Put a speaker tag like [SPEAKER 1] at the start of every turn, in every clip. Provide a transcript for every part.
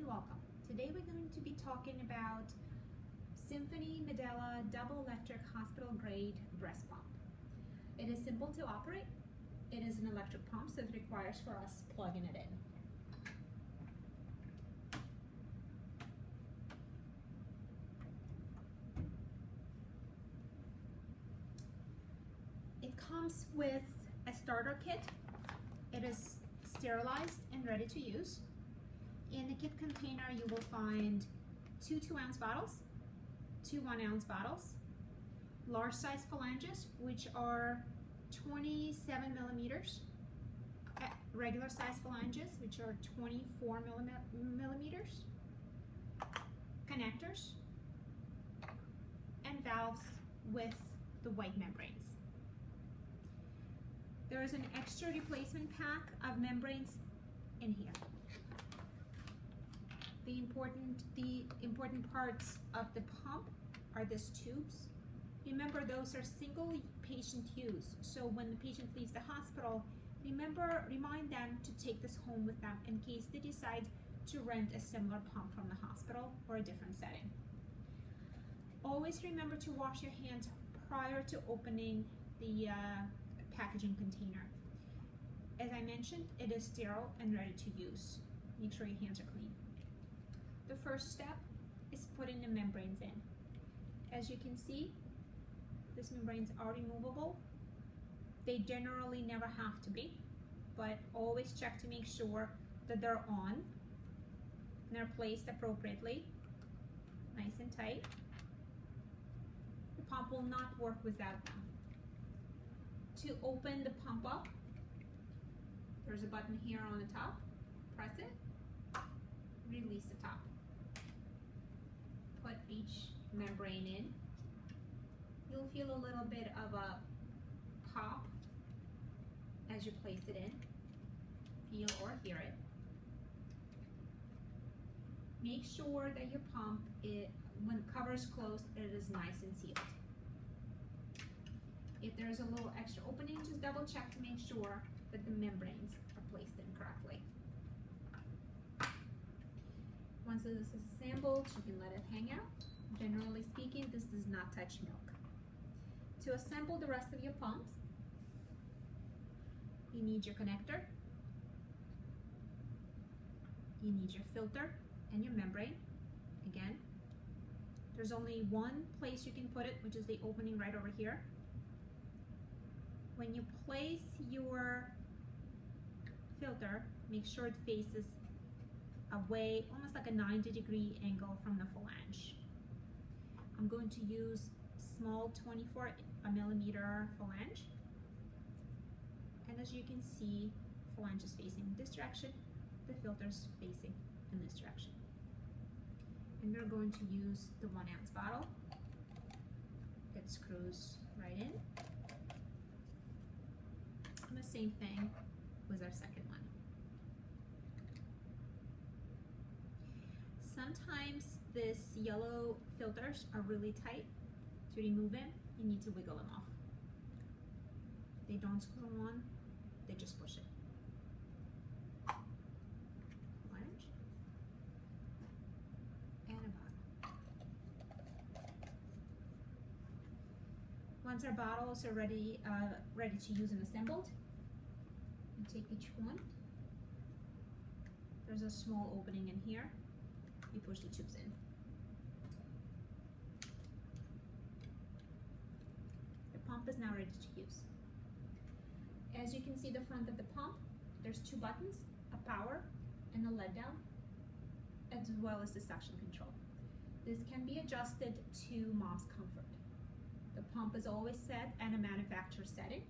[SPEAKER 1] welcome. Today we're going to be talking about Symphony Medela Double Electric Hospital Grade Breast Pump. It is simple to operate. It is an electric pump, so it requires for us plugging it in. It comes with a starter kit. It is sterilized and ready to use. In the kit container, you will find two 2-ounce bottles, two 1-ounce bottles, large size phalanges, which are 27 millimeters, regular size phalanges, which are 24 millimeters, connectors, and valves with the white membranes. There is an extra replacement pack of membranes in here. The important parts of the pump are these tubes. Remember, those are single patient use. So when the patient leaves the hospital, remind them to take this home with them in case they decide to rent a similar pump from the hospital or a different setting. Always remember to wash your hands prior to opening the packaging container. As I mentioned, it is sterile and ready to use. Make sure your hands are clean. The first step is putting the membranes in. As you can see, these membranes are removable. They generally never have to be, but always check to make sure that they're on and they're placed appropriately, nice and tight. The pump will not work without them. To open the pump up, there's a button here on the top. Press it, release the top. Put each membrane in. You'll feel a little bit of a pop as you place it in. Feel or hear it. Make sure that your pump, when the cover is closed, it is nice and sealed. If there's a little extra opening, just double check to make sure that the membranes are placed in correctly. Once this is assembled, you can let it hang out. Generally speaking, this does not touch milk. To assemble the rest of your pumps, you need your connector, you need your filter and your membrane. Again, there's only one place you can put it, which is the opening right over here. When you place your filter, make sure it faces away, almost like a 90-degree angle from the phalange. I'm going to use small 24 millimeter phalange. And as you can see, phalange is facing this direction, the filter is facing in this direction. And we're going to use the 1-ounce bottle. It screws right in. And the same thing with our second one. Sometimes these yellow filters are really tight. To remove them, you need to wiggle them off. They don't screw on, they just push it. Flange and a bottle. Once our bottles are ready to use and assembled, you take each one. There's a small opening in here. You push the tubes in. The pump is now ready to use. As you can see the front of the pump, there's two buttons, a power and a let down, as well as the suction control. This can be adjusted to mom's comfort. The pump is always set at a manufacturer setting,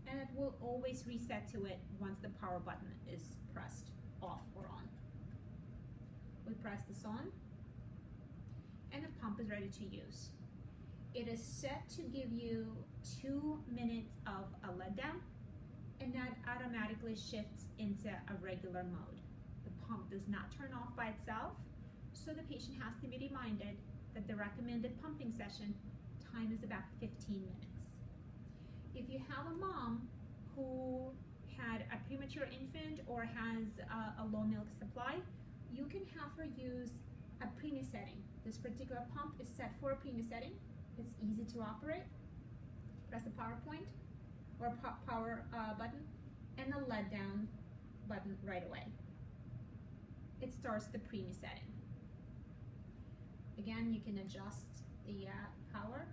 [SPEAKER 1] and it will always reset to it once the power button is pressed off or on. We press this on, and the pump is ready to use. It is set to give you 2 minutes of a let down, and that automatically shifts into a regular mode. The pump does not turn off by itself, so the patient has to be reminded that the recommended pumping session time is about 15 minutes. If you have a mom who had a premature infant or has a low milk supply, you can have offer use a preemie setting. This particular pump is set for a preemie setting. It's easy to operate. Press the power point or power button and the let down button right away. It starts the preemie setting. Again, you can adjust the power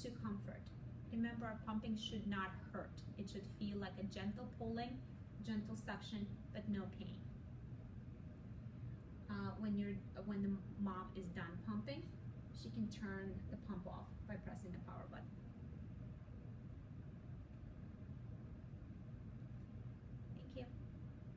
[SPEAKER 1] to comfort. Remember, pumping should not hurt. It should feel like a gentle pulling, gentle suction, but no pain. When the mom is done pumping, she can turn the pump off by pressing the power button.